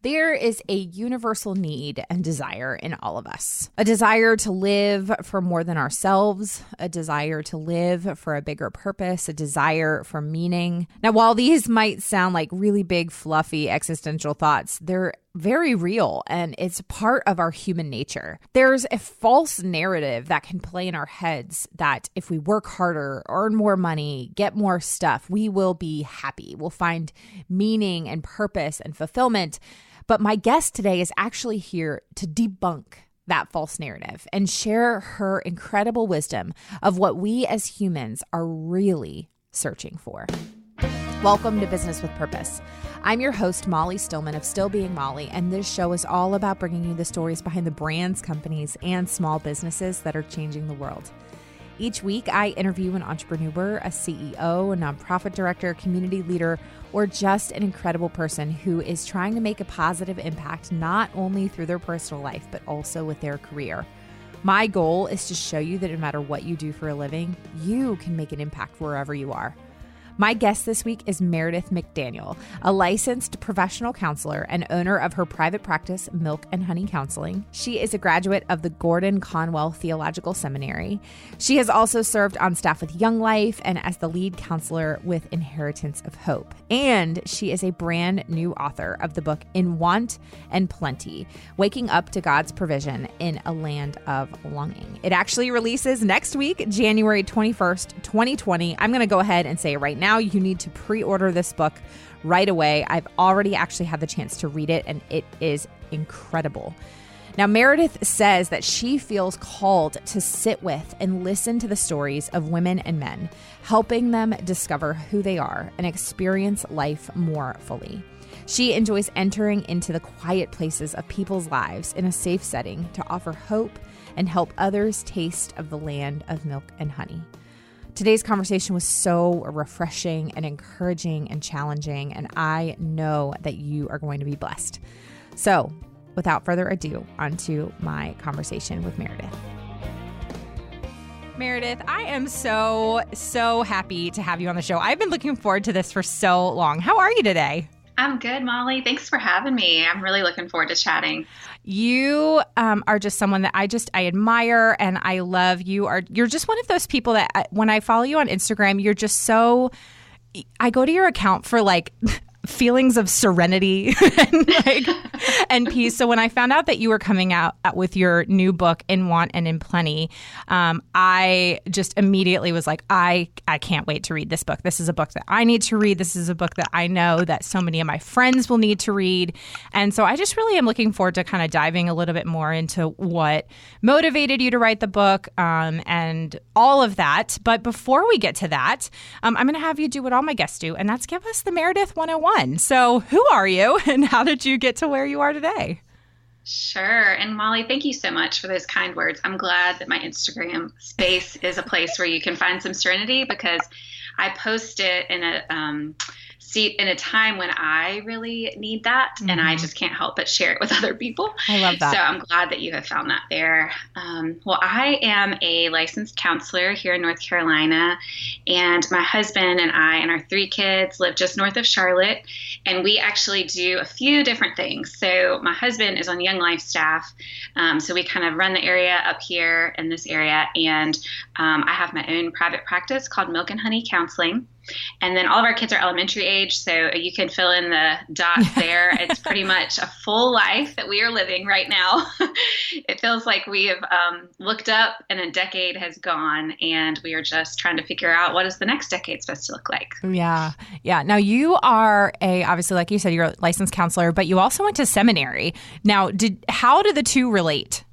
There is a universal need and desire in all of us. A desire to live for more than ourselves, a desire to live for a bigger purpose, a desire for meaning. Now, while these might sound like really big, fluffy existential thoughts, they're very real, and it's part of our human nature. There's a false narrative that can play in our heads that if we work harder, earn more money, get more stuff, we will be happy. We'll find meaning and purpose and fulfillment. But my guest today is actually here to debunk that false narrative and share her incredible wisdom of what we as humans are really searching for. Welcome to Business with Purpose. I'm your host, Molly Stillman of Still Being Molly, and this show is all about bringing you the stories behind the brands, companies, and small businesses that are changing the world. Each week, I interview an entrepreneur, a CEO, a nonprofit director, community leader, or just an incredible person who is trying to make a positive impact not only through their personal life, but also with their career. My goal is to show you that no matter what you do for a living, you can make an impact wherever you are. My guest this week is Meredith McDaniel, a licensed professional counselor and owner of her private practice, Milk and Honey Counseling. She is a graduate of the Gordon Conwell Theological Seminary. She has also served on staff with Young Life and as the lead counselor with Inheritance of Hope. And she is a brand new author of the book In Want and Plenty, Waking Up to God's Provision in a Land of Longing. It actually releases next week, January 21st, 2020. I'm going to go ahead and say it right now. You need to pre-order this book right away. I've already actually had the chance to read it, and it is incredible. Now, Meredith says that she feels called to sit with and listen to the stories of women and men, helping them discover who they are and experience life more fully. She enjoys entering into the quiet places of people's lives in a safe setting to offer hope and help others taste of the land of milk and honey. Today's conversation was so refreshing and encouraging and challenging, and I know that you are going to be blessed. So, without further ado, on to my conversation with Meredith. Meredith, I am so happy to have you on the show. I've been looking forward to this for so long. How are you today? I'm good, Molly. Thanks for having me. I'm really looking forward to chatting. You are just someone that I admire and I love. You're just one of those people that when I follow you on Instagram, you're just so, I go to your account for like feelings of serenity and peace. So when I found out that you were coming out with your new book, In Want and in Plenty, I just immediately was like, I can't wait to read this book. This is a book that I need to read. This is a book that I know that so many of my friends will need to read. And so I just really am looking forward to kind of diving a little bit more into what motivated you to write the book and all of that. But before we get to that, I'm going to have you do what all my guests do, and that's give us the Meredith 101. So who are you and how did you get to where you are today? Sure. And Molly, thank you so much for those kind words. I'm glad that my Instagram space is a place where you can find some serenity because I post it in a time when I really need that, and I just can't help but share it with other people. I love that. So I'm glad that you have found that there. Well, I am a licensed counselor here in North Carolina, and my husband and I and our 3 kids live just north of Charlotte, and we actually do a few different things. So my husband is on Young Life staff, so we kind of run the area up here in this area, and I have my own private practice called Milk and Honey Counseling. And then all of our kids are elementary age, so you can fill in the dots there. It's pretty much a full life that we are living right now. It feels like we have looked up and a decade has gone, and we are just trying to figure out what is the next decade supposed to look like. Yeah. Now you are obviously, like you said, you're a licensed counselor, but you also went to seminary. Now, how do the two relate?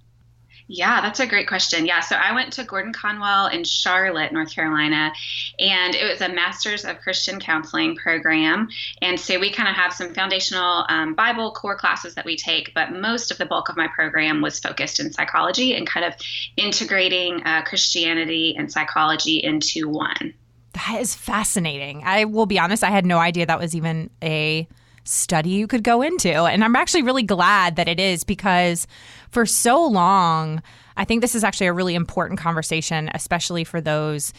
Yeah, that's a great question. Yeah, so I went to Gordon Conwell in Charlotte, North Carolina, and it was a Master's of Christian Counseling program. And so we kind of have some foundational Bible core classes that we take, but most of the bulk of my program was focused in psychology and kind of integrating Christianity and psychology into one. That is fascinating. I will be honest, I had no idea that was even a study you could go into. And I'm actually really glad that it is, because for so long, I think this is actually a really important conversation, especially for those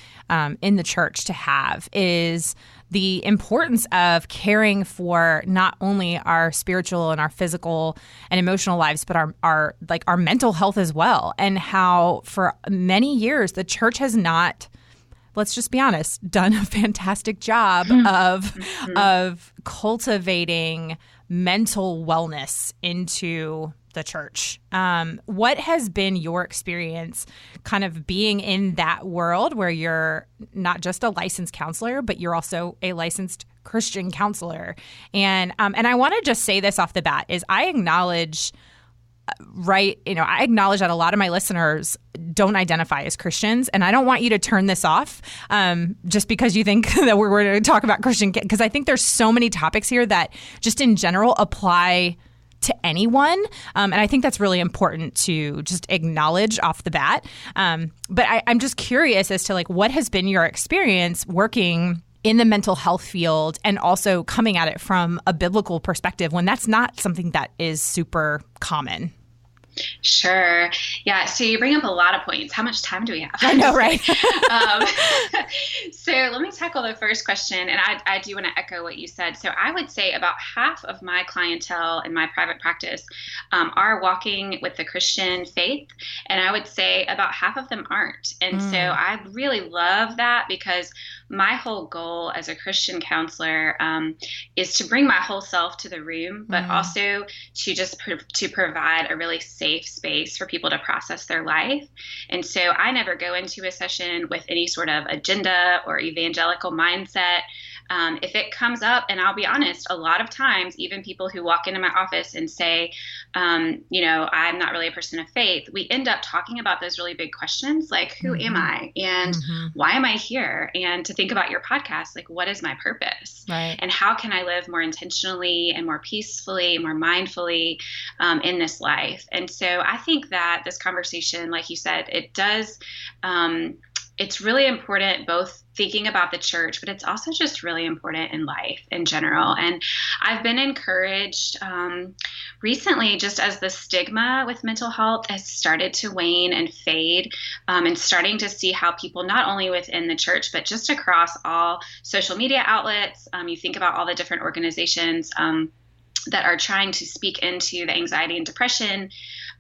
in the church to have, is the importance of caring for not only our spiritual and our physical and emotional lives, but our mental health as well. And how for many years the church has not, let's just be honest, done a fantastic job of cultivating mental wellness into the church. What has been your experience kind of being in that world where you're not just a licensed counselor, but you're also a licensed Christian counselor? And I want to just say this off the bat is I acknowledge that a lot of my listeners don't identify as Christians, and I don't want you to turn this off just because you think that we're going to talk about Christian, because I think there's so many topics here that just in general apply to anyone. And I think that's really important to just acknowledge off the bat. But I'm just curious as to like, what has been your experience working in the mental health field and also coming at it from a biblical perspective when that's not something that is super common? Sure. Yeah. So you bring up a lot of points. How much time do we have? I know, right? So let me tackle the first question. And I do want to echo what you said. So I would say about half of my clientele in my private practice are walking with the Christian faith. And I would say about half of them aren't. And so I really love that, because my whole goal as a Christian counselor is to bring my whole self to the room, but also to just to provide a really safe space for people to process their life. And so I never go into a session with any sort of agenda or evangelical mindset. If it comes up, and I'll be honest, a lot of times, even people who walk into my office and say, I'm not really a person of faith, we end up talking about those really big questions, like, who am I? And why am I here? And to think about your podcast, like, what is my purpose? Right. And how can I live more intentionally and more peacefully, more mindfully in this life? And so I think that this conversation, like you said, it does, it's really important, both thinking about the church, but it's also just really important in life in general. And I've been encouraged recently, just as the stigma with mental health has started to wane and fade, and starting to see how people, not only within the church, but just across all social media outlets, you think about all the different organizations that are trying to speak into the anxiety and depression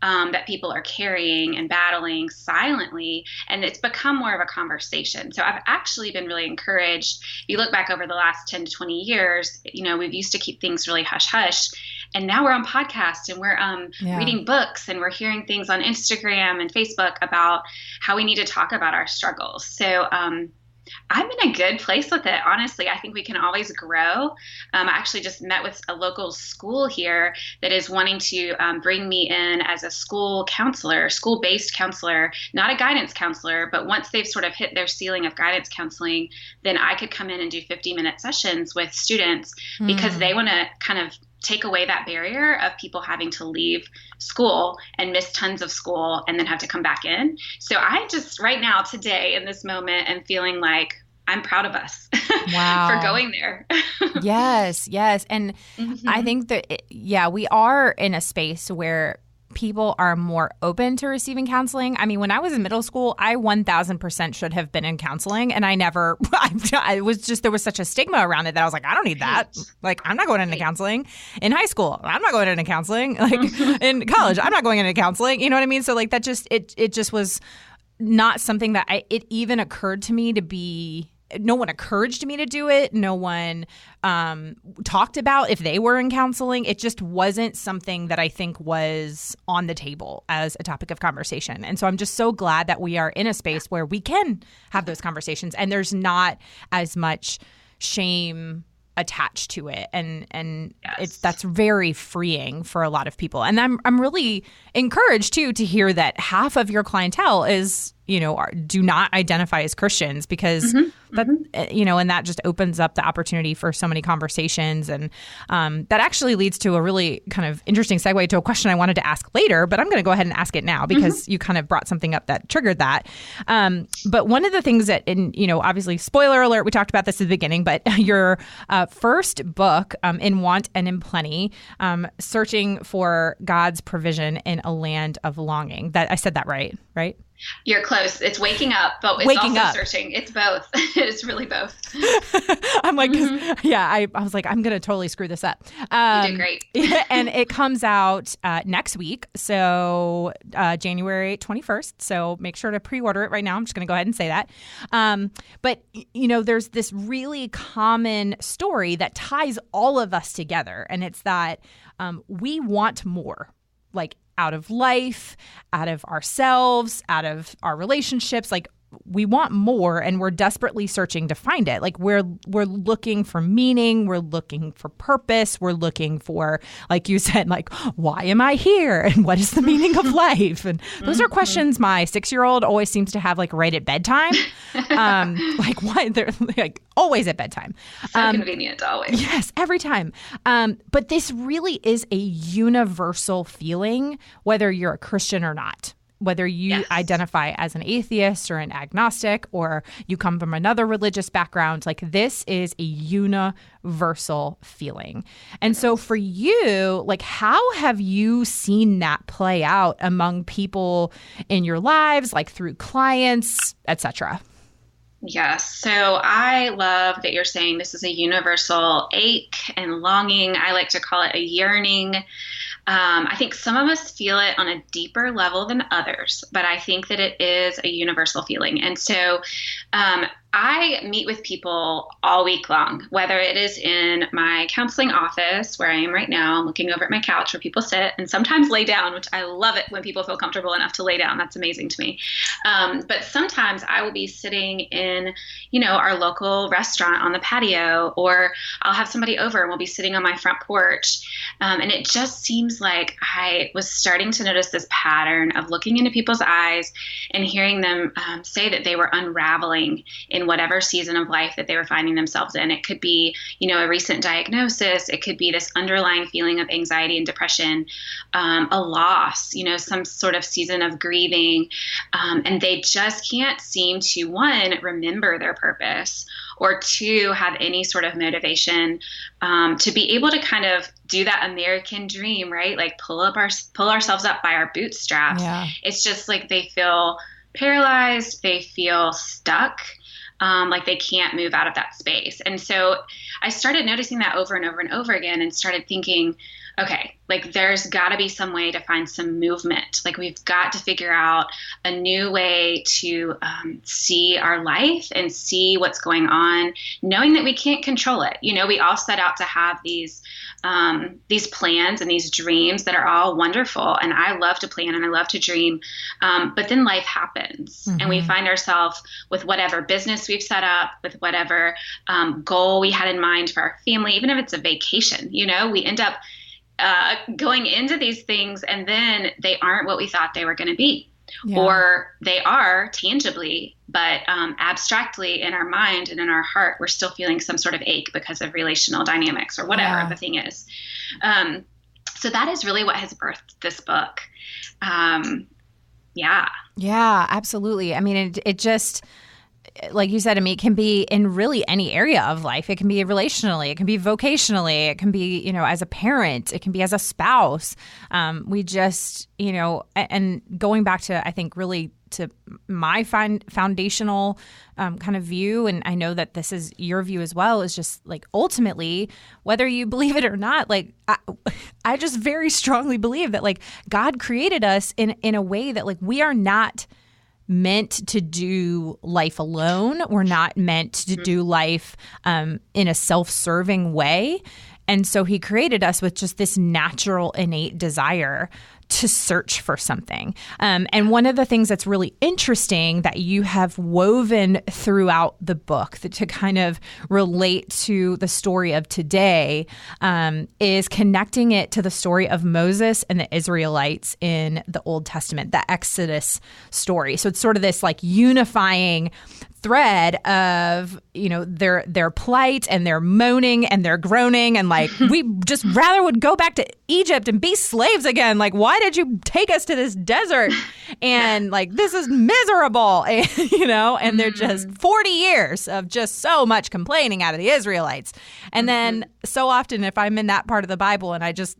that people are carrying and battling silently. And it's become more of a conversation. So I've actually been really encouraged. If you look back over the last 10 to 20 years, we've used to keep things really hush hush. And now we're on podcasts, and we're reading books, and we're hearing things on Instagram and Facebook about how we need to talk about our struggles. So I'm in a good place with it. Honestly, I think we can always grow. I actually just met with a local school here that is wanting to bring me in as a school counselor, school-based counselor, not a guidance counselor, but once they've sort of hit their ceiling of guidance counseling, then I could come in and do 50-minute sessions with students because they want to kind of take away that barrier of people having to leave school and miss tons of school and then have to come back in. So I just right now, today, in this moment, am feeling like I'm proud of us for going there. Yes. And I think that, we are in a space where people are more open to receiving counseling. I mean, when I was in middle school, I 1000% should have been in counseling. And there was such a stigma around it that I was like, I don't need that. Like, I'm not going into counseling. In high school, I'm not going into counseling. Like in college, I'm not going into counseling. You know what I mean? So like that just, it just was not something that it even occurred to me to be. No one encouraged me to do it. No one talked about if they were in counseling. It just wasn't something that I think was on the table as a topic of conversation. And so I'm just so glad that we are in a space where we can have those conversations and there's not as much shame attached to it. And that's very freeing for a lot of people. And I'm really encouraged too to hear that half of your clientele is do not identify as Christians, because and that just opens up the opportunity for so many conversations. And that actually leads to a really kind of interesting segue to a question I wanted to ask later, but I'm going to go ahead and ask it now because you kind of brought something up that triggered that. But one of the things that, obviously, spoiler alert, we talked about this at the beginning, but your first book, In Want and in Plenty, Searching for God's Provision in a Land of Longing. That I said that right? You're close. It's waking up, but it's Waking also up. searching. It's both. It's really both. I'm like, I was like, I'm going to totally screw this up. You did great. And it comes out next week. So January 21st. So make sure to pre-order it right now. I'm just going to go ahead and say that. But, there's this really common story that ties all of us together. And it's that we want more, like out of life, out of ourselves, out of our relationships. Like we want more, and we're desperately searching to find it. Like we're looking for meaning, we're looking for purpose, we're looking for, like you said, like, why am I here? And what is the meaning of life? And those are questions my 6-year-old always seems to have, like, right at bedtime. Like why they're like always at bedtime. So convenient always. Yes, every time. But this really is a universal feeling, whether you're a Christian or not. Whether you identify as an atheist or an agnostic, or you come from another religious background, like this is a universal feeling. And so for you, like, how have you seen that play out among people in your lives, like through clients, etc.? Yes. So I love that you're saying this is a universal ache and longing. I like to call it a yearning. I think some of us feel it on a deeper level than others, but I think that it is a universal feeling. And so I meet with people all week long, whether it is in my counseling office where I am right now, I'm looking over at my couch where people sit and sometimes lay down, which I love it when people feel comfortable enough to lay down. That's amazing to me. But sometimes I will be sitting in, our local restaurant on the patio, or I'll have somebody over and we'll be sitting on my front porch. And it just seems like I was starting to notice this pattern of looking into people's eyes and hearing them say that they were unraveling in whatever season of life that they were finding themselves in. It could be, a recent diagnosis. It could be this underlying feeling of anxiety and depression, a loss, some sort of season of grieving. And they just can't seem to, one, remember their purpose, or two, have any sort of motivation to be able to kind of do that American dream, right? Like pull ourselves up by our bootstraps. Yeah. It's just like they feel paralyzed. They feel stuck. Like they can't move out of that space. And so I started noticing that over and over and over again, and started thinking, okay, like there's got to be some way to find some movement. Like we've got to figure out a new way to see our life and see what's going on, knowing that we can't control it. We all set out to have these plans and these dreams that are all wonderful. And I love to plan and I love to dream. But then life happens, and we find ourselves with whatever business we've set up, with whatever goal we had in mind for our family, even if it's a vacation, we end up going into these things, and then they aren't what we thought they were going to be. Yeah. Or they are tangibly, but abstractly in our mind and in our heart, we're still feeling some sort of ache because of relational dynamics or whatever the thing is. So that is really what has birthed this book. Yeah, absolutely. I mean, it just, like you said, it can be in really any area of life. It can be relationally, it can be vocationally, it can be, as a parent, it can be as a spouse. We just, and going back to, I think, really to my foundational kind of view, and I know that this is your view as well, is just like ultimately, whether you believe it or not, like I just very strongly believe that like God created us in a way that like we are not meant to do life alone. We're not meant to do life in a self-serving way. And so he created us with just this natural, innate desire to search for something. And one of the things that's really interesting that you have woven throughout the book to kind of relate to the story of today is connecting it to the story of Moses and the Israelites in the Old Testament, the Exodus story. So it's sort of this like unifying thread of, their plight and their moaning and their groaning, and like, we just rather would go back to Egypt and be slaves again. Like, why did you take us to this desert? And like, this is miserable, and they're just 40 years of just so much complaining out of the Israelites. And then so often if I'm in that part of the Bible and I just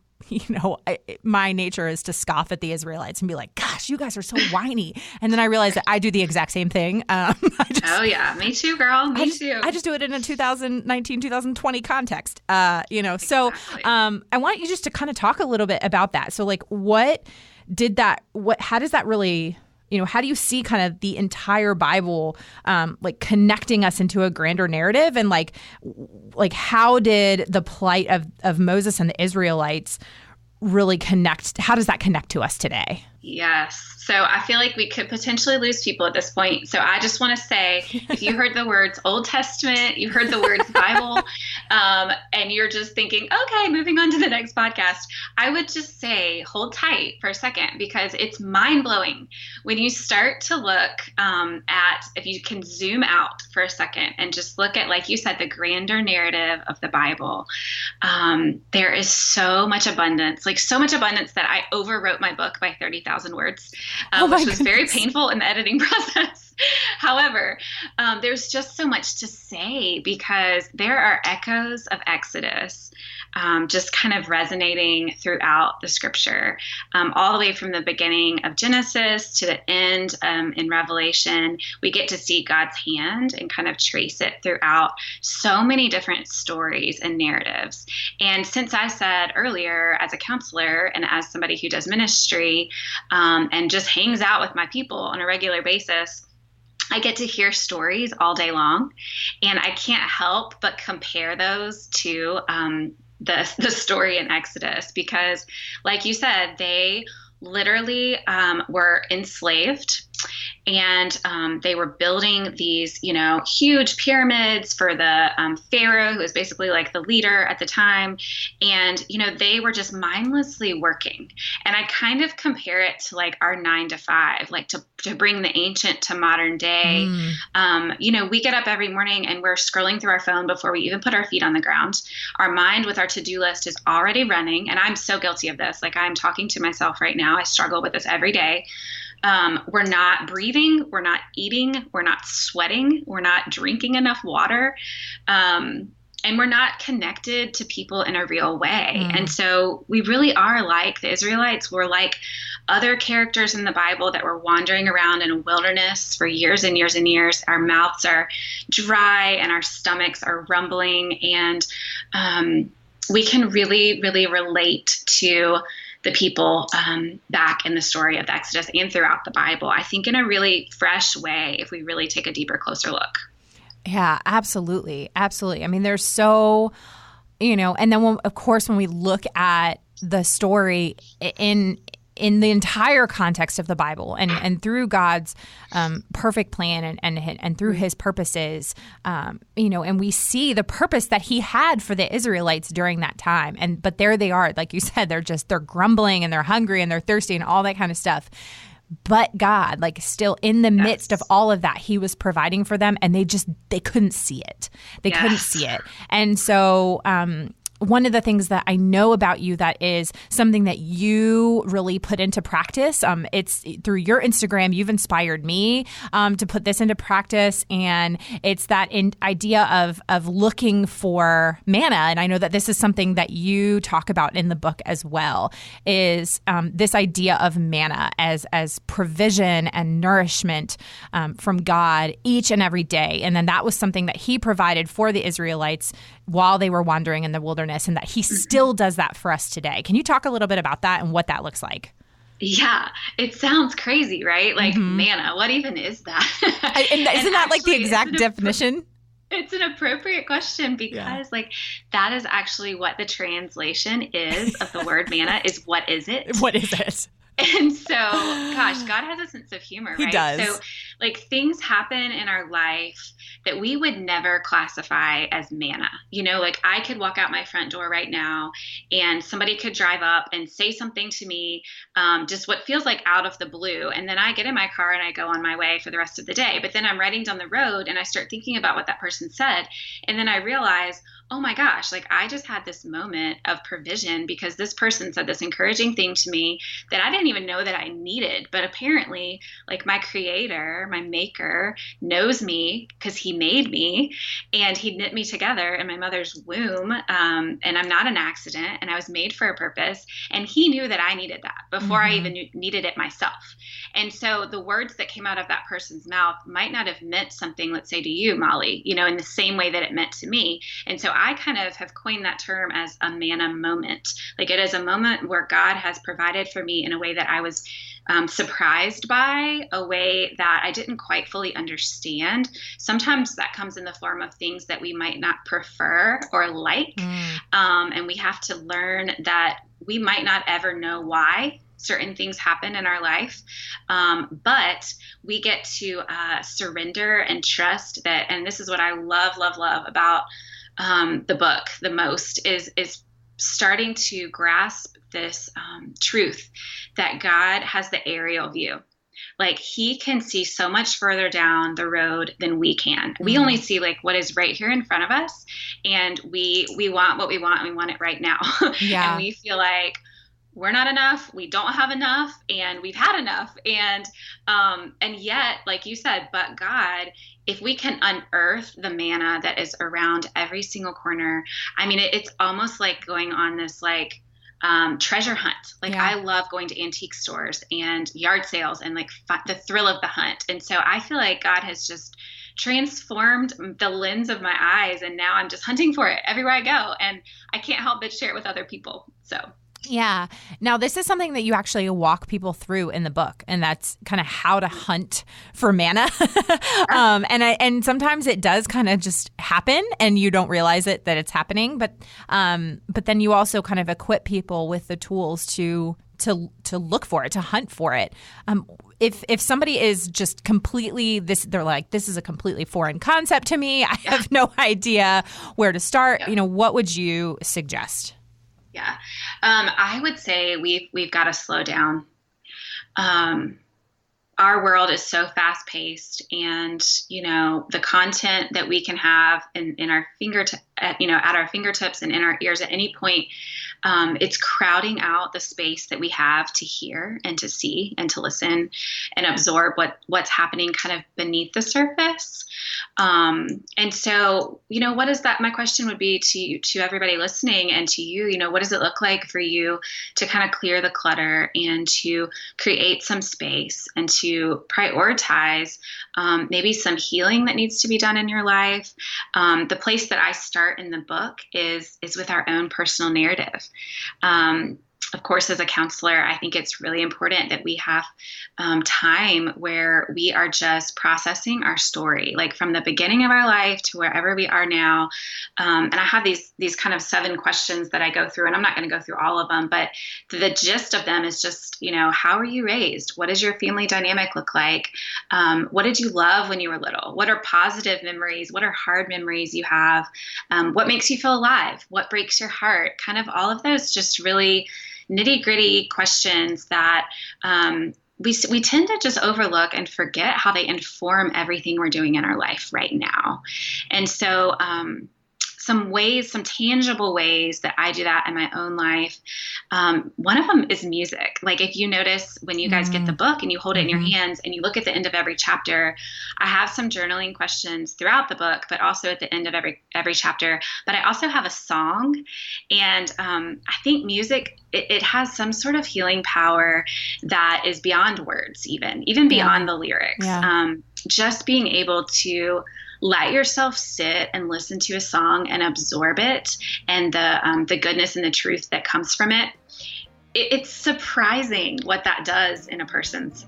my nature is to scoff at the Israelites and be like, gosh, you guys are so whiny. And then I realize that I do the exact same thing. Oh yeah, me too, girl. Me too. I just do it in a 2019, 2020 context. So Exactly. I want you just to kind of talk a little bit about that. So like, how does that really, how do you see kind of the entire Bible, like connecting us into a grander narrative? And like how did the plight of Moses and the Israelites really connect? How does that connect to us today? Yes. So I feel like we could potentially lose people at this point. So I just want to say, if you heard the words Old Testament, you heard the words Bible, and you're just thinking, okay, moving on to the next podcast, I would just say, hold tight for a second, because it's mind blowing when you start to look if you can zoom out for a second and just look at, like you said, the grander narrative of the Bible. There is so much abundance that I overwrote my book by 30,000 words, which was very painful in the editing process. However, there's just so much to say, because there are echoes of Exodus just kind of resonating throughout the scripture, all the way from the beginning of Genesis to the end in Revelation. We get to see God's hand and kind of trace it throughout so many different stories and narratives. And since I said earlier, as a counselor and as somebody who does ministry and just hangs out with my people on a regular basis, I get to hear stories all day long, and I can't help but compare those to the story in Exodus, because, like you said, they literally were enslaved, and they were building these, huge pyramids for the Pharaoh, who was basically like the leader at the time. And, they were just mindlessly working. And I kind of compare it to like our 9 to 5, like to bring the ancient to modern day. We get up every morning and we're scrolling through our phone before we even put our feet on the ground. Our mind with our to-do list is already running. And I'm so guilty of this. Like, I'm talking to myself right now. I struggle with this every day. We're not breathing, we're not eating, we're not sweating, we're not drinking enough water, and we're not connected to people in a real way. And so we really are like the Israelites. We're like other characters in the Bible that were wandering around in a wilderness for years and years and years. Our mouths are dry and our stomachs are rumbling, and we can really, really relate to the people back in the story of the Exodus and throughout the Bible, I think, in a really fresh way, if we really take a deeper, closer look. Yeah, absolutely. Absolutely. I mean, there's so, and then of course, when we look at the story in the entire context of the Bible and through God's perfect plan and through his purposes, and we see the purpose that he had for the Israelites during that time. But there they are, like you said, they're grumbling and they're hungry and they're thirsty and all that kind of stuff. But God, like, still in the midst of all of that, he was providing for them, and they couldn't see it. They couldn't see it. And so, one of the things that I know about you that is something that you really put into practice, it's through your Instagram, you've inspired me to put this into practice. And it's that idea of looking for manna. And I know that this is something that you talk about in the book as well, is this idea of manna as provision and nourishment from God each and every day. And then that was something that he provided for the Israelites while they were wandering in the wilderness, and that he still does that for us today. Can you talk a little bit about that and what that looks like? Yeah, it sounds crazy, right? Like, manna, what even is that? Isn't that like the exact definition? It's an appropriate question, because like, that is actually what the translation is of the word manna, is what is it? What is it? And so, gosh, God has a sense of humor, right? He does. So, like, things happen in our life that we would never classify as manna. Like, I could walk out my front door right now and somebody could drive up and say something to me, just what feels like out of the blue. And then I get in my car and I go on my way for the rest of the day. But then I'm riding down the road and I start thinking about what that person said. And then I realize, oh my gosh, like I just had this moment of provision because this person said this encouraging thing to me that I didn't even know that I needed. But apparently, like my creator, my maker knows me because he made me and he knit me together in my mother's womb. And I'm not an accident and I was made for a purpose. And he knew that I needed that before I even needed it myself. And so the words that came out of that person's mouth might not have meant something, let's say to you, Molly, you know, in the same way that it meant to me. And so I kind of have coined that term as a manna moment. Like it is a moment where God has provided for me in a way that I was surprised by, a way that I didn't quite fully understand. Sometimes that comes in the form of things that we might not prefer or like. And we have to learn that we might not ever know why certain things happen in our life. But we get to surrender and trust that, and this is what I love about the book the most is starting to grasp this truth that God has the aerial view. Like he can see so much further down the road than we can. We only see like what is right here in front of us. And we want what we want and we want it right now. Yeah. And we feel like we're not enough. We don't have enough and we've had enough. And yet, like you said, but God, if we can unearth the manna that is around every single corner, I mean, it's almost like going on this like treasure hunt. Like I love going to antique stores and yard sales and like the thrill of the hunt. And so I feel like God has just transformed the lens of my eyes. And now I'm just hunting for it everywhere I go. And I can't help but share it with other people. So. Yeah. Now, this is something that you actually walk people through in the book, and that's kind of how to hunt for manna. And sometimes it does kind of just happen, and you don't realize it that it's happening. But then you also kind of equip people with the tools to look for it, to hunt for it. If somebody is just completely they're like, this is a completely foreign concept to me. I have no idea where to start. You know, what would you suggest? Yeah. I would say we've got to slow down. Our world is so fast paced, and, you know, the content that we can have in our at our fingertips and in our ears at any point, it's crowding out the space that we have to hear and to see and to listen and absorb what's happening kind of beneath the surface. And so, you know, what is that? My question would be to everybody listening and to you, you know, what does it look like for you to kind of clear the clutter and to create some space and to prioritize maybe some healing that needs to be done in your life? The place that I start in the book is with our own personal narrative. Of course, as a counselor, I think it's really important that we have time where we are just processing our story, like from the beginning of our life to wherever we are now. And I have these kind of 7 questions that I go through, and I'm not going to go through all of them, but the gist of them is just, you know, how were you raised? What does your family dynamic look like? What did you love when you were little? What are positive memories? What are hard memories you have? What makes you feel alive? What breaks your heart? Kind of all of those just really nitty-gritty questions that we tend to just overlook and forget how they inform everything we're doing in our life right now. And so some tangible ways that I do that in my own life. One of them is music. Like if you notice when you guys get the book and you hold it in your hands and you look at the end of every chapter, I have some journaling questions throughout the book, but also at the end of every chapter. But I also have a song. And I think music, it has some sort of healing power that is beyond words, even beyond the lyrics. Yeah. Just being able to let yourself sit and listen to a song and absorb it and the goodness and the truth that comes from it. It's surprising what that does in a person's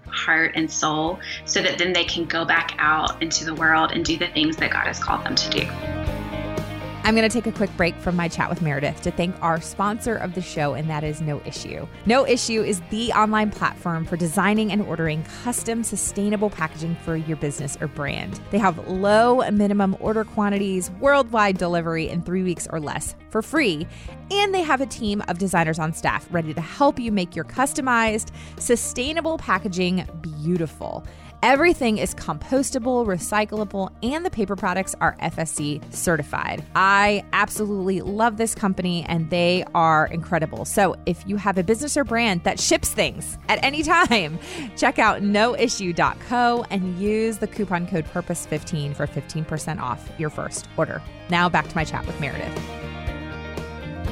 heart and soul, so that then they can go back out into the world and do the things that God has called them to do. I'm going to take a quick break from my chat with Meredith to thank our sponsor of the show, and that is No Issue. No Issue is the online platform for designing and ordering custom, sustainable packaging for your business or brand. They have low minimum order quantities, worldwide delivery in 3 weeks or less for free, and they have a team of designers on staff ready to help you make your customized, sustainable packaging beautiful. Everything is compostable, recyclable, and the paper products are FSC certified. I absolutely love this company and they are incredible. So if you have a business or brand that ships things at any time, check out noissue.co and use the coupon code PURPOSE15 for 15% off your first order. Now back to my chat with Meredith.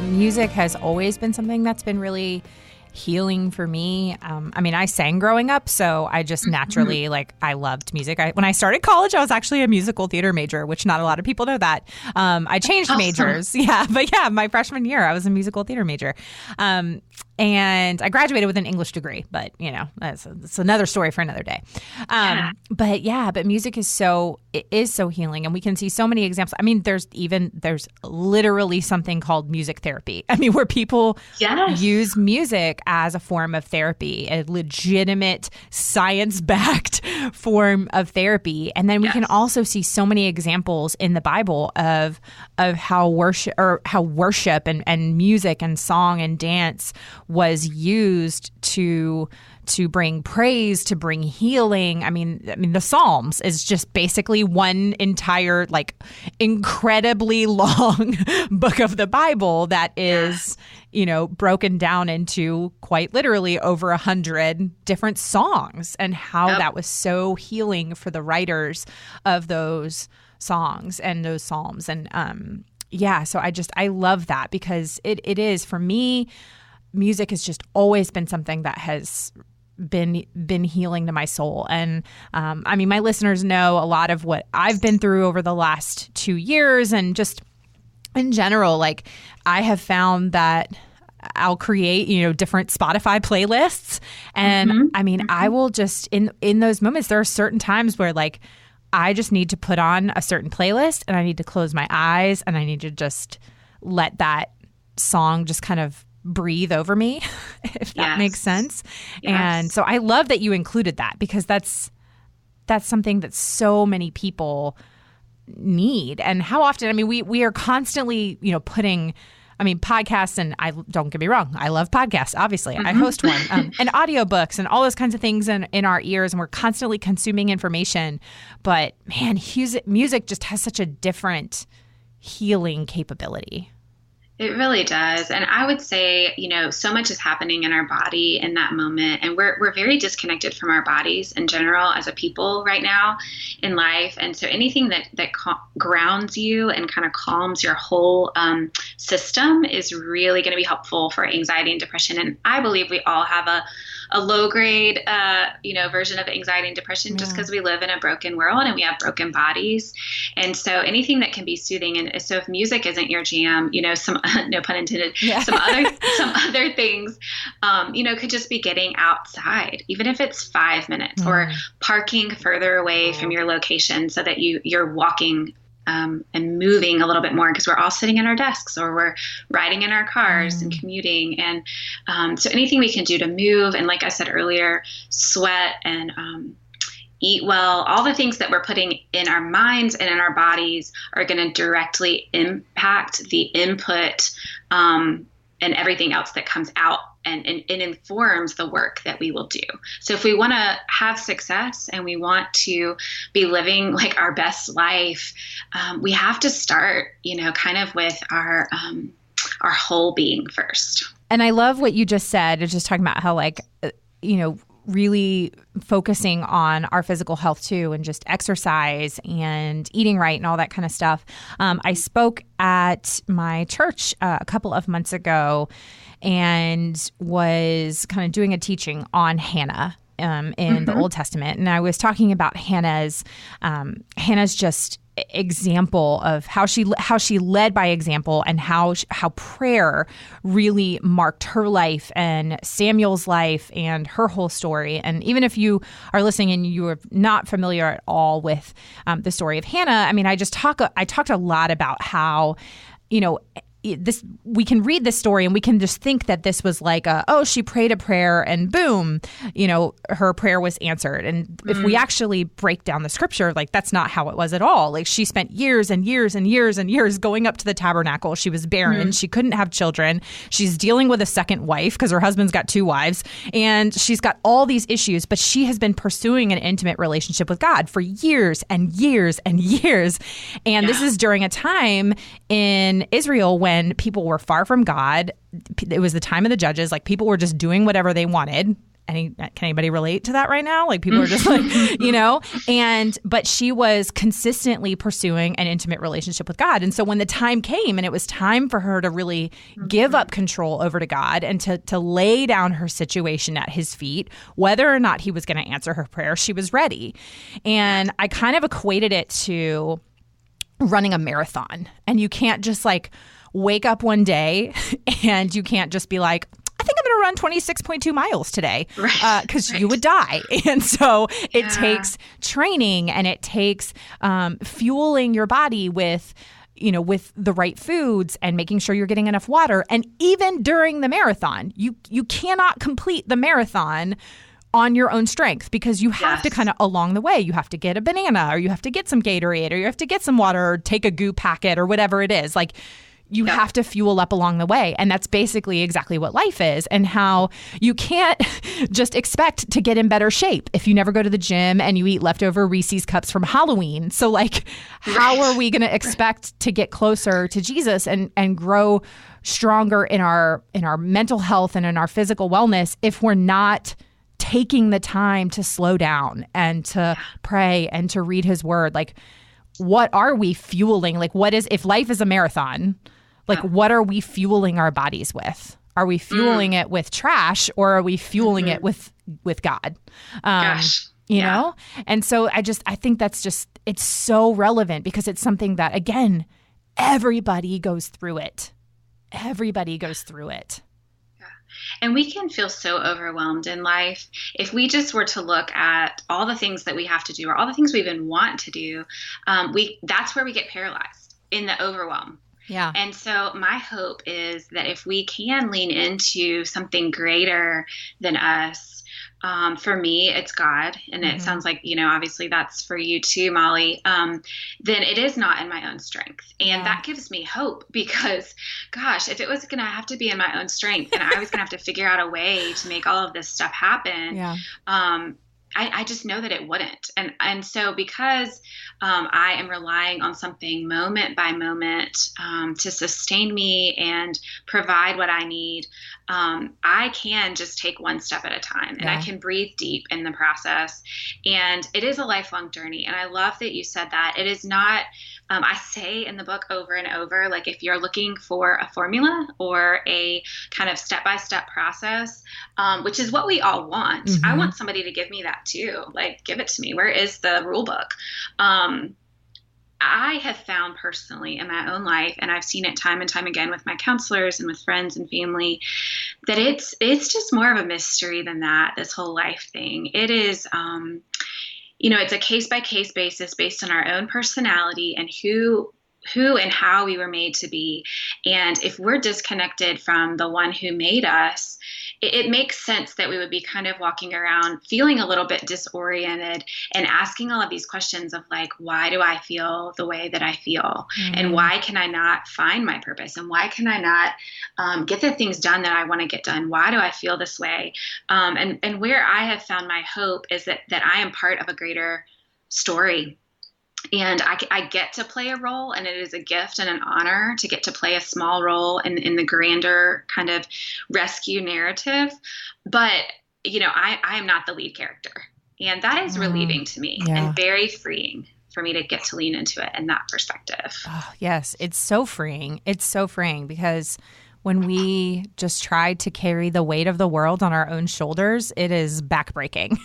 Music has always been something that's been really healing for me. I sang growing up, so I just naturally, I loved music. When I started college, I was actually a musical theater major, which not a lot of people know that. I changed majors. My freshman year, I was a musical theater major. And I graduated with an English degree, but that's another story for another day. But music is so healing, and we can see so many examples. I mean, there's literally something called music therapy. I mean, where people use music as a form of therapy, a legitimate science-backed form of therapy. And then we can also see so many examples in the Bible of how worship and music and song and dance was used to bring praise, to bring healing. I mean, the Psalms is just basically one entire, incredibly long book of the Bible that is, broken down into quite literally over 100 different songs, and how that was so healing for the writers of those songs and those Psalms. And so I love that, because it is, for me, music has just always been something that has been healing to my soul. And my listeners know a lot of what I've been through over the last 2 years, and just in general, I have found that I'll create, different Spotify playlists. And I will just, in those moments, there are certain times where I just need to put on a certain playlist, and I need to close my eyes, and I need to just let that song just kind of breathe over me, if that makes sense. Yes. And so I love that you included that, because that's something that so many people need. And how often, we are constantly, putting, podcasts, and don't get me wrong, I love podcasts, obviously. I host one, and audiobooks and all those kinds of things in our ears, and we're constantly consuming information. But man, music just has such a different healing capability. It really does. And I would say, so much is happening in our body in that moment. And we're very disconnected from our bodies in general as a people right now in life. And so anything that grounds you and kind of calms your whole system is really going to be helpful for anxiety and depression. And I believe we all have a low grade, version of anxiety and depression, just because we live in a broken world and we have broken bodies. And so anything that can be soothing. And so if music isn't your jam, some, no pun intended, some other things, could just be getting outside, even if it's 5 minutes, or parking further away from your location so that you're walking and moving a little bit more, because we're all sitting in our desks, or we're riding in our cars and commuting. And so anything we can do to move, and like I said earlier, sweat and eat well, all the things that we're putting in our minds and in our bodies are going to directly impact the input and everything else that comes out, and informs the work that we will do. So if we want to have success and we want to be living our best life, we have to start, kind of with our whole being first. And I love what you just said, just talking about how really focusing on our physical health too, and just exercise and eating right and all that kind of stuff. I spoke at my church a couple of months ago, and was kind of doing a teaching on Hannah in the Old Testament. And I was talking about Hannah's just example of how she led by example, and how prayer really marked her life and Samuel's life and her whole story. And even if you are listening and you are not familiar at all with the story of Hannah, I talked a lot about how, we can read this story and we can just think that this was like she prayed a prayer and boom, her prayer was answered. And if we actually break down the scripture, like that's not how it was at all. Like she spent years and years and years and years going up to the tabernacle. She was barren. She couldn't have children. She's dealing with a second wife because her husband's got 2 wives, and she's got all these issues, but she has been pursuing an intimate relationship with God for years and years and years. And this is during a time in Israel when people were far from God. It was the time of the judges. Like people were just doing whatever they wanted. Can anybody relate to that right now? Like people are just like, but she was consistently pursuing an intimate relationship with God. And so when the time came and it was time for her to really give up control over to God and to lay down her situation at his feet, whether or not he was going to answer her prayer, she was ready. And I kind of equated it to running a marathon. And you can't just like wake up one day and you can't just be like, I think I'm going to run 26.2 miles today because you would die. And so it takes training, and it takes fueling your body with the right foods and making sure you're getting enough water. And even during the marathon, you cannot complete the marathon on your own strength, because you have to kind of along the way, you have to get a banana, or you have to get some Gatorade, or you have to get some water, or take a goo packet, or whatever it is. Like you have to fuel up along the way. And that's basically exactly what life is, and how you can't just expect to get in better shape if you never go to the gym and you eat leftover Reese's cups from Halloween. So like, how are we going to expect to get closer to Jesus and grow stronger in our mental health and in our physical wellness if we're not taking the time to slow down and to pray and to read his word? Like, what are we fueling? Like, if life is a marathon, like what are we fueling our bodies with? Are we fueling it with trash, or are we fueling it with God? You know? And so I think it's so relevant, because it's something that, again, everybody goes through it. Everybody goes through it. And we can feel so overwhelmed in life if we just were to look at all the things that we have to do, or all the things we even want to do. That's where we get paralyzed, in the overwhelm. Yeah. And so my hope is that if we can lean into something greater than us, for me, it's God. And it sounds like, obviously that's for you too, Molly. Then it is not in my own strength. And that gives me hope, because gosh, if it was going to have to be in my own strength and I was going to have to figure out a way to make all of this stuff happen, I just know that it wouldn't. And so because I am relying on something moment by moment to sustain me and provide what I need, I can just take one step at a time, and I can breathe deep in the process. And it is a lifelong journey. And I love that you said that. It is not, I say in the book over and over, like if you're looking for a formula or a kind of step-by-step process, which is what we all want. I want somebody to give me that too. Like, give it to me. Where is the rule book? I have found personally in my own life, and I've seen it time and time again with my counselors and with friends and family, that it's just more of a mystery than that, this whole life thing. It is, it's a case-by-case basis based on our own personality and who and how we were made to be. And if we're disconnected from the one who made us, it makes sense that we would be kind of walking around feeling a little bit disoriented and asking all of these questions of like, why do I feel the way that I feel? And why can I not find my purpose? And why can I not get the things done that I want to get done? Why do I feel this way? And where I have found my hope is that I am part of a greater story. And I get to play a role, and it is a gift and an honor to get to play a small role in the grander kind of rescue narrative. But, I am not the lead character. And that is relieving to me and very freeing for me to get to lean into it in that perspective. Oh, yes, it's so freeing. It's so freeing, because when we just try to carry the weight of the world on our own shoulders, it is backbreaking.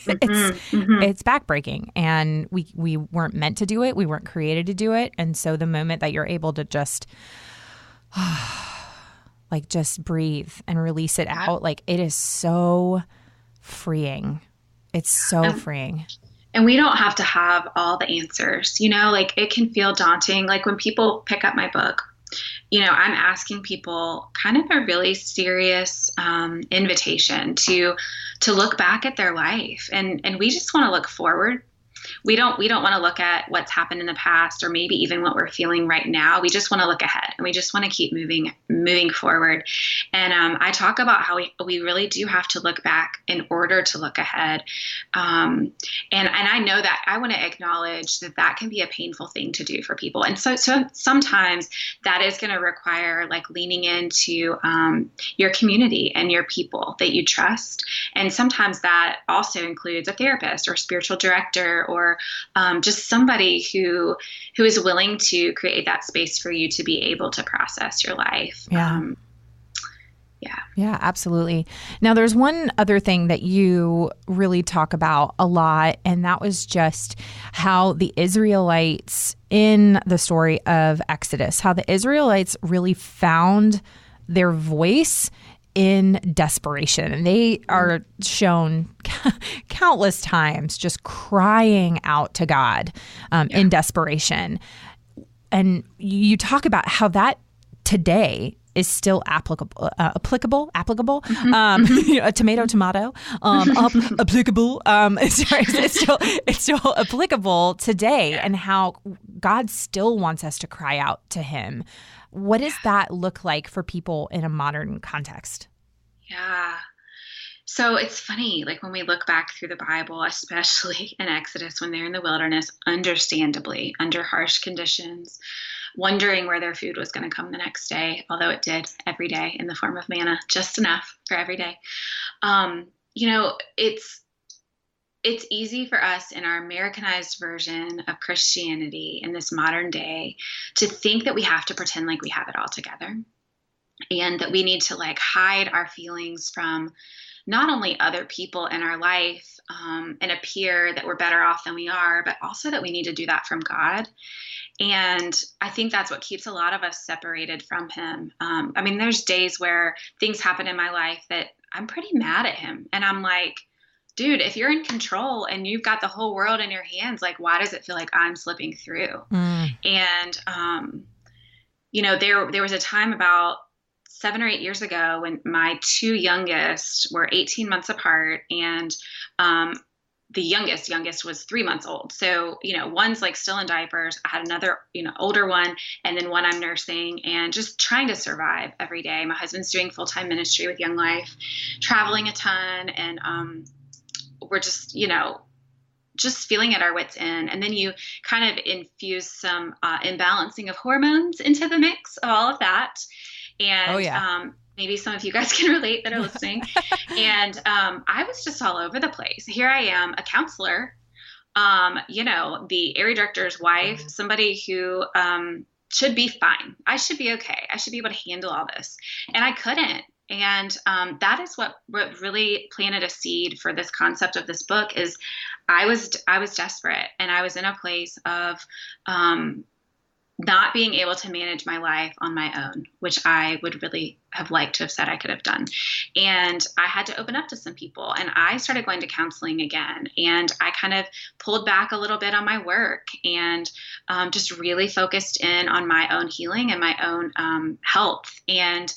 It's backbreaking, and we weren't meant to do it. We weren't created to do it. And so the moment that you're able to just just breathe and release it out, like, it is so freeing. It's so freeing. And we don't have to have all the answers, it can feel daunting. Like when people pick up my book I'm asking people kind of a really serious invitation to look back at their life, and we just want to look forward. We don't want to look at what's happened in the past or maybe even what we're feeling right now. We just want to look ahead, and we just want to keep moving forward. And I talk about how we really do have to look back in order to look ahead. And I know that I want to acknowledge that can be a painful thing to do for people. And so sometimes that is going to require like leaning into your community and your people that you trust. And sometimes that also includes a therapist or a spiritual director or just somebody who is willing to create that space for you to be able to process your life. Yeah. Yeah, absolutely. Now, there's one other thing that you really talk about a lot, and that was just how the Israelites in the story of Exodus, how the Israelites really found their voice in desperation. And they are shown countless times just crying out to God in desperation. And you talk about how that today is still applicable. A tomato, applicable. It's still applicable today, and how God still wants us to cry out to Him. What does that look like for people in a modern context? Yeah. So it's funny, like when we look back through the Bible, especially in Exodus, when they're in the wilderness, understandably under harsh conditions, wondering where their food was going to come the next day, although it did every day in the form of manna, just enough for every day. It's easy for us in our Americanized version of Christianity in this modern day to think that we have to pretend like we have it all together, and that we need to like hide our feelings from not only other people in our life and appear that we're better off than we are, but also that we need to do that from God. And I think that's what keeps a lot of us separated from Him. There's days where things happen in my life that I'm pretty mad at Him. And I'm like, dude, if you're in control and you've got the whole world in your hands, like, why does it feel like I'm slipping through? And, there was a time about 7 or 8 years ago when my two youngest were 18 months apart, and the youngest was 3 months old. So, one's like still in diapers. I had another, older one, and then one I'm nursing, and just trying to survive every day. My husband's doing full-time ministry with Young Life, traveling a ton, and we're just, just feeling at our wits' end. And then you kind of infuse some imbalancing of hormones into the mix of all of that. And maybe some of you guys can relate that are listening. And I was just all over the place. Here I am, a counselor, the area director's wife, somebody who should be fine. I should be okay. I should be able to handle all this. And I couldn't. And that is what really planted a seed for this concept of this book. Is I was desperate, and I was in a place of not being able to manage my life on my own, which I would really have liked to have said I could have done. And I had to open up to some people, and I started going to counseling again. And I kind of pulled back a little bit on my work and just really focused in on my own healing and my own health. And,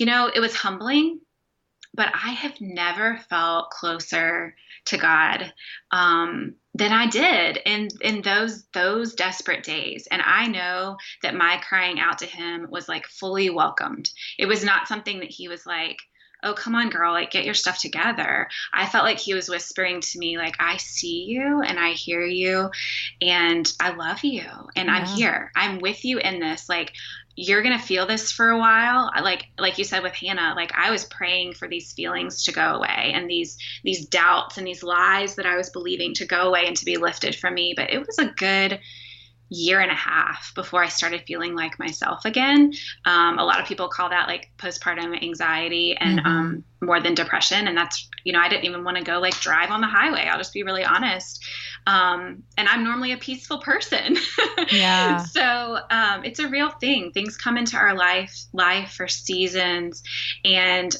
it was humbling, but I have never felt closer to God than I did in those desperate days. And I know that my crying out to Him was like fully welcomed. It was not something that He was like, oh, come on, girl, like get your stuff together. I felt like He was whispering to me, like, I see you and I hear you and I love you and I'm here. I'm with you in this. Like, you're going to feel this for a while. Like you said with Hannah, like I was praying for these feelings to go away, and these doubts and these lies that I was believing to go away and to be lifted from me. But it was a good year and a half before I started feeling like myself again. A lot of people call that like postpartum anxiety and more than depression. And that's, I didn't even want to go like drive on the highway. I'll just be really honest. And I'm normally a peaceful person. Yeah. So it's a real thing. Things come into our life for seasons, and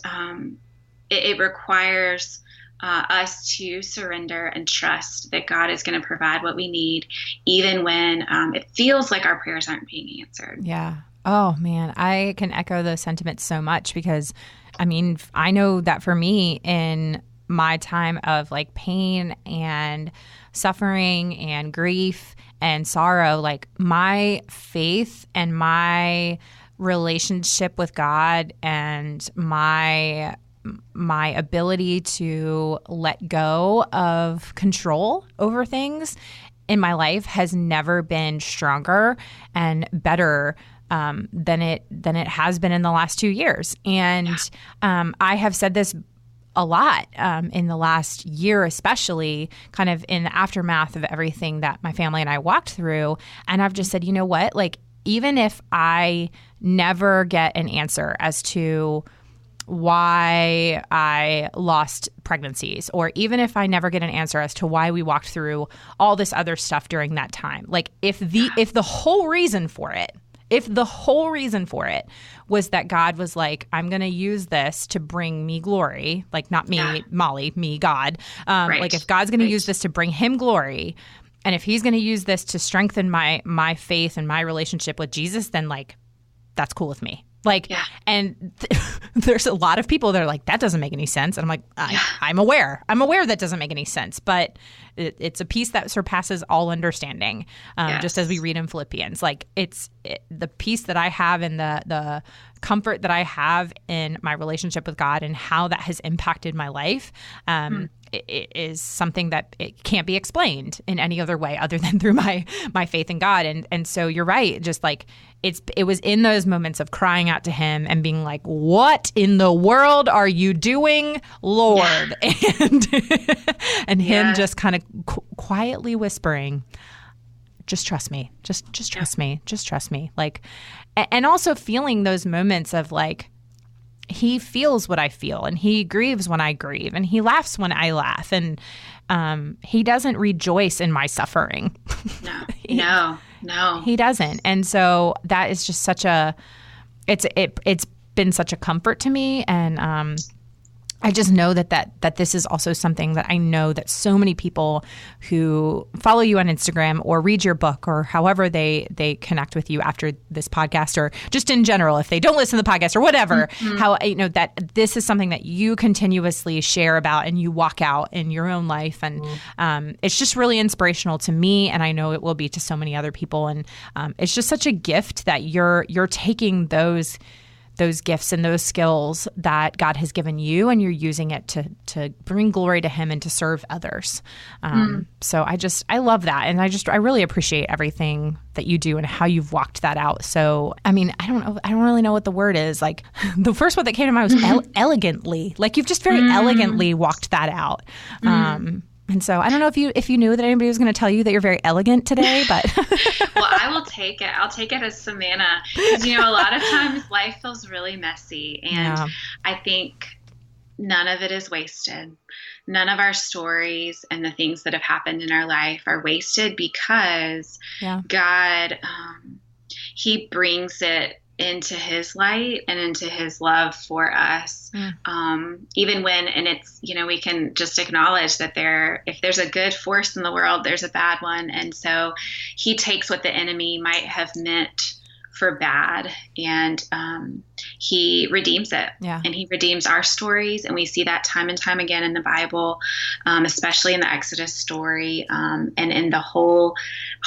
it requires us to surrender and trust that God is going to provide what we need, even when it feels like our prayers aren't being answered. Yeah. Oh, man, I can echo those sentiments so much because, I mean, I know that for me in my time of like pain and suffering and grief and sorrow, like my faith and my relationship with God and my ability to let go of control over things in my life has never been stronger and better than it has been in the last 2 years. And I have said this a lot in the last year, especially kind of in the aftermath of everything that my family and I walked through. And I've just said, you know what, like, even if I never get an answer as to why I lost pregnancies, or even if I never get an answer as to why we walked through all this other stuff during that time, like if the whole reason for it was that God was like, I'm going to use this to bring me glory, like not me, Molly, me, God. Like if God's going to use this to bring him glory, and if he's going to use this to strengthen my faith and my relationship with Jesus, then like, that's cool with me. Like, and there's a lot of people that are like, that doesn't make any sense. And I'm like, I'm aware that doesn't make any sense, but it's a peace that surpasses all understanding. Just as we read in Philippians, like the peace that I have and the comfort that I have in my relationship with God and how that has impacted my life. It is something that it can't be explained in any other way other than through my faith in God. And so you're right. Just like it was in those moments of crying out to him and being like, what in the world are you doing, Lord? And him just kind of quietly whispering, just trust me, just trust me, just trust me. Like, and also feeling those moments of like, he feels what I feel, and he grieves when I grieve, and he laughs when I laugh, and he doesn't rejoice in my suffering. No, he doesn't. And so that is just such it's been such a comfort to me, and I just know that this is also something that I know that so many people who follow you on Instagram or read your book or however they connect with you after this podcast, or just in general, if they don't listen to the podcast or whatever, how, you know, that this is something that you continuously share about and you walk out in your own life. And it's just really inspirational to me. And I know it will be to so many other people. And it's just such a gift that you're taking those gifts and those skills that God has given you, and you're using it to bring glory to him and to serve others. So I love that. And I really appreciate everything that you do and how you've walked that out. So, I mean, I don't really know what the word is. Like the first one that came to mind was elegantly. Like you've just very elegantly walked that out. And so I don't know if you knew that anybody was going to tell you that you're very elegant today, but well, I will take it. I'll take it as Savannah, because you know a lot of times life feels really messy, and I think none of it is wasted. None of our stories and the things that have happened in our life are wasted, because God, he brings it into his light and into his love for us. Even when, and it's, you know, we can just acknowledge that if there's a good force in the world, there's a bad one. And so he takes what the enemy might have meant for bad, and he redeems it. And he redeems our stories, and we see that time and time again in the Bible, especially in the Exodus story, and in the whole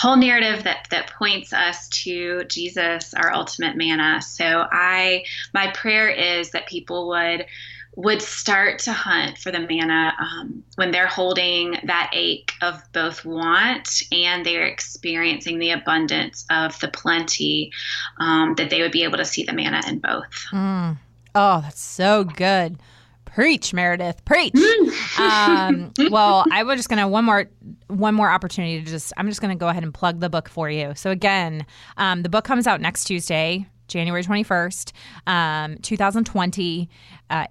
narrative that points us to Jesus, our ultimate manna. So my prayer is that people would start to hunt for the manna when they're holding that ache of both want and they're experiencing the abundance of the plenty, that they would be able to see the manna in both. Oh, that's so good. Preach, Meredith, preach. Well, I was just going to one more opportunity to I'm just going to go ahead and plug the book for you. So again, the book comes out next Tuesday, January 21st, 2020,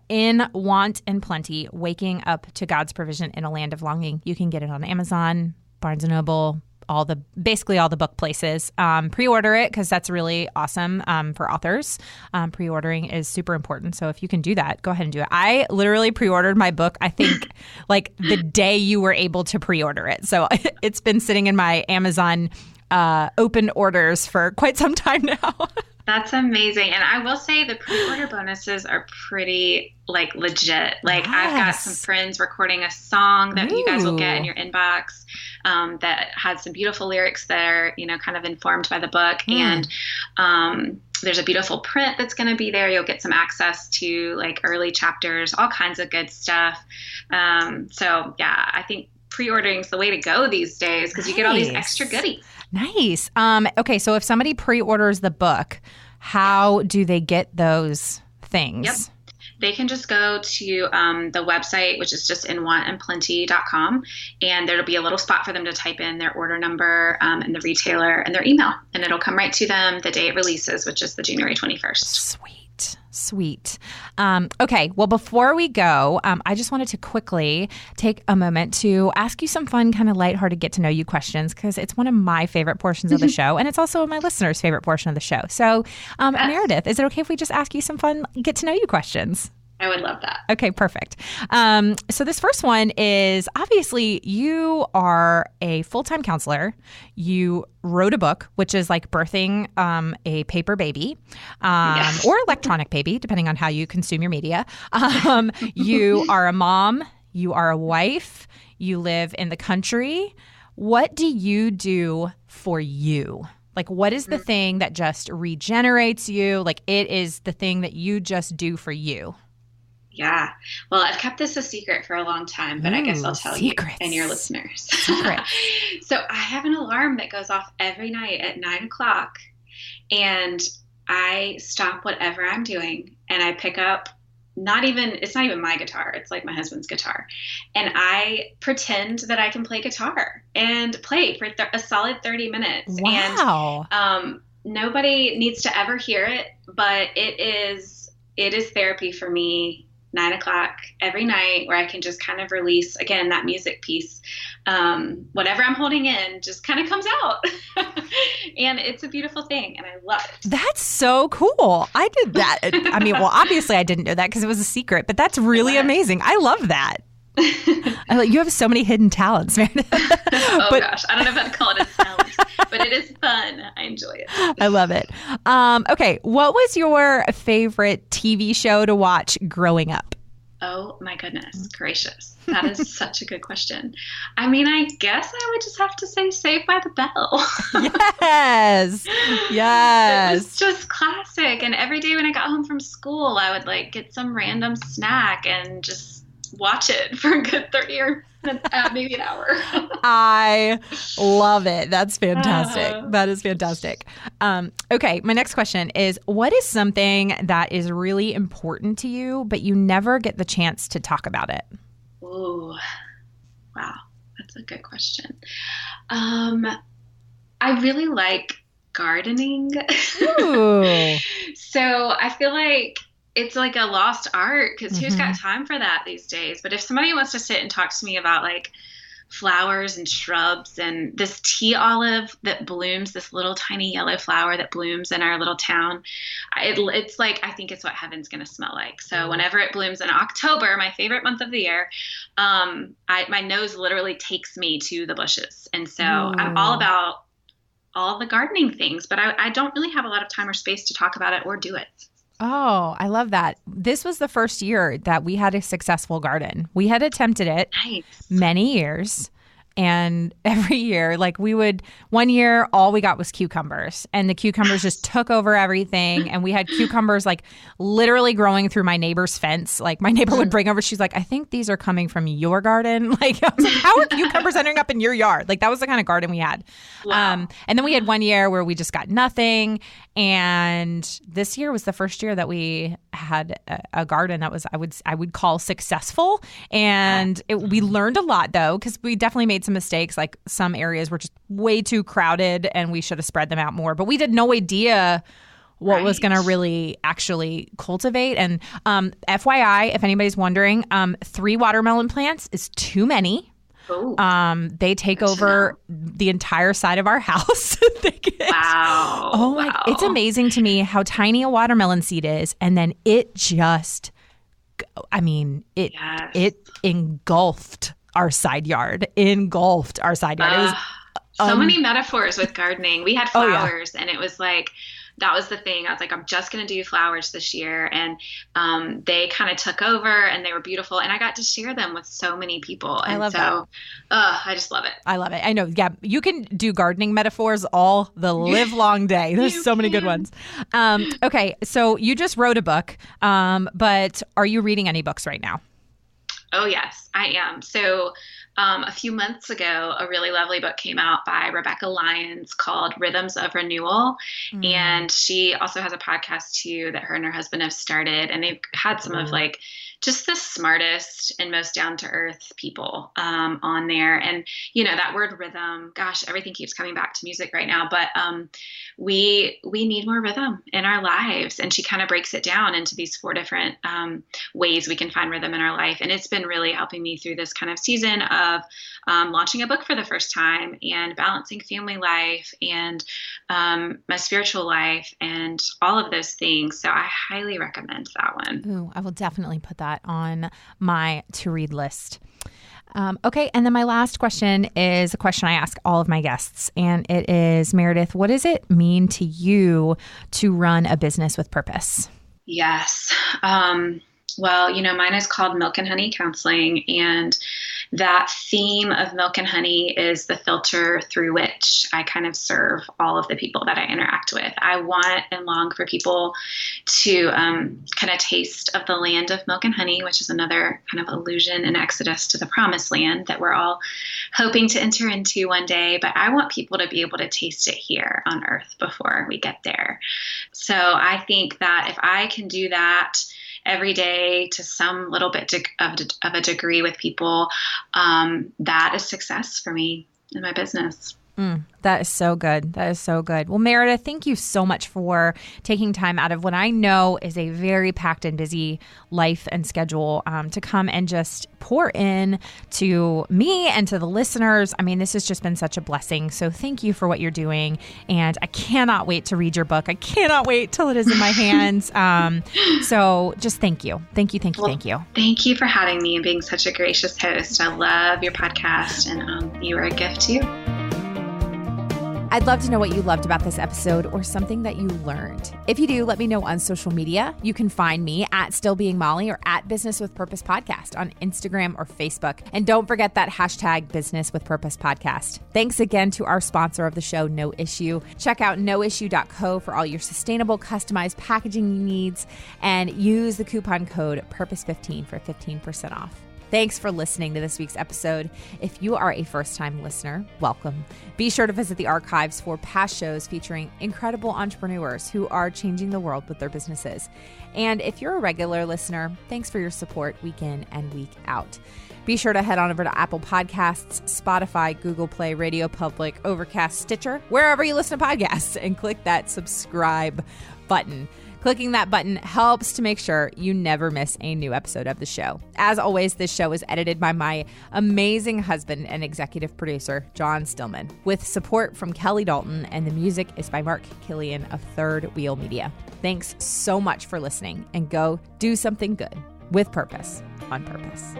In Want and Plenty, Waking Up to God's Provision in a Land of Longing. You can get it on Amazon, Barnes & Noble, basically all the book places. Pre-order it, because that's really awesome for authors. Pre-ordering is super important. So if you can do that, go ahead and do it. I literally pre-ordered my book, I think, like the day you were able to pre-order it. So it's been sitting in my Amazon open orders for quite some time now. That's amazing. And I will say the pre-order bonuses are pretty like legit. Like I've got some friends recording a song that you guys will get in your inbox that has some beautiful lyrics that are, you know, kind of informed by the book. And there's a beautiful print that's going to be there. You'll get some access to like early chapters, all kinds of good stuff. So yeah, I think pre-ordering is the way to go these days because you get all these extra goodies. Nice. Okay, so if somebody pre-orders the book, how do they get those things? Yep. They can just go to the website, which is just inwanandplenty.com, and there'll be a little spot for them to type in their order number and the retailer and their email, and it'll come right to them the day it releases, which is the January 21st. Sweet. Okay. Well, before we go, I just wanted to quickly take a moment to ask you some fun, kind of lighthearted get to know you questions, because it's one of my favorite portions of the show. And it's also my listeners' favorite portion of the show. So, Meredith, is it okay if we just ask you some fun get to know you questions? I would love that. Okay, perfect. So this first one is, obviously you are a full-time counselor. You wrote a book, which is like birthing a paper baby or electronic baby, depending on how you consume your media. You are a mom. You are a wife. You live in the country. What do you do for you? Like, what is the thing that just regenerates you? Like, it is the thing that you just do for you. Yeah. Well, I've kept this a secret for a long time, but I guess I'll tell you and your listeners. So I have an alarm that goes off every night at 9:00, and I stop whatever I'm doing and I pick up it's not even my guitar. It's like my husband's guitar. And I pretend that I can play guitar and play for a solid 30 minutes. Wow. And nobody needs to ever hear it, but it is therapy for me. 9:00 every night, where I can just kind of release, again, that music piece. Whatever I'm holding in just kind of comes out. And it's a beautiful thing, and I love it. That's so cool. I did that. I mean, well, obviously I didn't know that because it was a secret, but that's really amazing. I love that. You have so many hidden talents, man. Gosh, I don't know if I'd call it a talent, but it is fun. I enjoy it. I love it. Okay, what was your favorite TV show to watch growing up? Oh my goodness gracious. That is such a good question. I mean, I guess I would just have to say Saved by the Bell. Yes. It was just classic. And every day when I got home from school, I would like get some random snack and just watch it for a good 30 or maybe an hour. I love it. That's fantastic. That is fantastic. Okay, my next question is, what is something that is really important to you, but you never get the chance to talk about it? Ooh, wow. That's a good question. I really like gardening. Ooh. So I feel like it's like a lost art because who's got time for that these days? But if somebody wants to sit and talk to me about like flowers and shrubs and this tea olive that blooms, this little tiny yellow flower that blooms in our little town, it's like, I think it's what heaven's going to smell like. So whenever it blooms in October, my favorite month of the year, my nose literally takes me to the bushes. And so I'm all about all the gardening things, but I don't really have a lot of time or space to talk about it or do it. Oh, I love that. This was the first year that we had a successful garden. We had attempted it many years. And every year, like one year, all we got was cucumbers, and the cucumbers just took over everything. And we had cucumbers like literally growing through my neighbor's fence. Like my neighbor would bring over, she's like, I think these are coming from your garden. Like, I was like, how are cucumbers ending up in your yard? Like that was the kind of garden we had. Wow. And then we had one year where we just got nothing. And this year was the first year that we had a garden that was, I would call successful. And we learned a lot though, because we definitely made some mistakes. Like some areas were just way too crowded and we should have spread them out more, but we had no idea what was going to really actually cultivate. And FYI, if anybody's wondering, 3 watermelon plants is too many. They take over the entire side of our house. Wow. Oh my, it's amazing to me how tiny a watermelon seed is. And then it just, it engulfed our side yard. It was so many metaphors with gardening. We had flowers and it was like that was the thing. I was like, I'm just going to do flowers this year. And they kind of took over and they were beautiful. And I got to share them with so many people. And I love that. I just love it. I love it. I know. Yeah. You can do gardening metaphors all the live long day. There's so many good ones. Okay. So you just wrote a book, but are you reading any books right now? Oh, yes, I am. So a few months ago, a really lovely book came out by Rebecca Lyons called Rhythms of Renewal. And she also has a podcast too that her and her husband have started. And they've had some of like just the smartest and most down to earth people on there. And, you know, that word rhythm, gosh, everything keeps coming back to music right now. But we need more rhythm in our lives. And she kind of breaks it down into these 4 different ways we can find rhythm in our life. And it's been really helping me through this kind of season of launching a book for the first time and balancing family life and my spiritual life and all of those things. So I highly recommend that one. Ooh, I will definitely put that on my to-read list. Okay, and then my last question is a question I ask all of my guests, and it is, Meredith, what does it mean to you to run a business with purpose? Yes. Well, you know, mine is called Milk and Honey Counseling, and that theme of milk and honey is the filter through which I kind of serve all of the people that I interact with. I want and long for people to kind of taste of the land of milk and honey, which is another kind of allusion in Exodus to the promised land that we're all hoping to enter into one day. But I want people to be able to taste it here on earth before we get there. So I think that if I can do that every day to some little bit of a degree with people, that is success for me in my business. That is so good. That is so good. Well, Meredith, thank you so much for taking time out of what I know is a very packed and busy life and schedule to come and just pour in to me and to the listeners. I mean, this has just been such a blessing. So thank you for what you're doing. And I cannot wait to read your book. I cannot wait till it is in my hands. So just thank you. Thank you. Thank you. Thank you. Thank you for having me and being such a gracious host. I love your podcast, and you are a gift too. I'd love to know what you loved about this episode or something that you learned. If you do, let me know on social media. You can find me at Still Being Molly or at Business with Purpose Podcast on Instagram or Facebook. And don't forget that hashtag Business with Purpose Podcast. Thanks again to our sponsor of the show, No Issue. Check out noissue.co for all your sustainable, customized packaging needs and use the coupon code PURPOSE15 for 15% off. Thanks for listening to this week's episode. If you are a first-time listener, welcome. Be sure to visit the archives for past shows featuring incredible entrepreneurs who are changing the world with their businesses. And if you're a regular listener, thanks for your support week in and week out. Be sure to head on over to Apple Podcasts, Spotify, Google Play, Radio Public, Overcast, Stitcher, wherever you listen to podcasts, and click that subscribe button. Clicking that button helps to make sure you never miss a new episode of the show. As always, this show is edited by my amazing husband and executive producer, John Stillman, with support from Kelly Dalton, and the music is by Mark Killian of Third Wheel Media. Thanks so much for listening, and go do something good with purpose on purpose.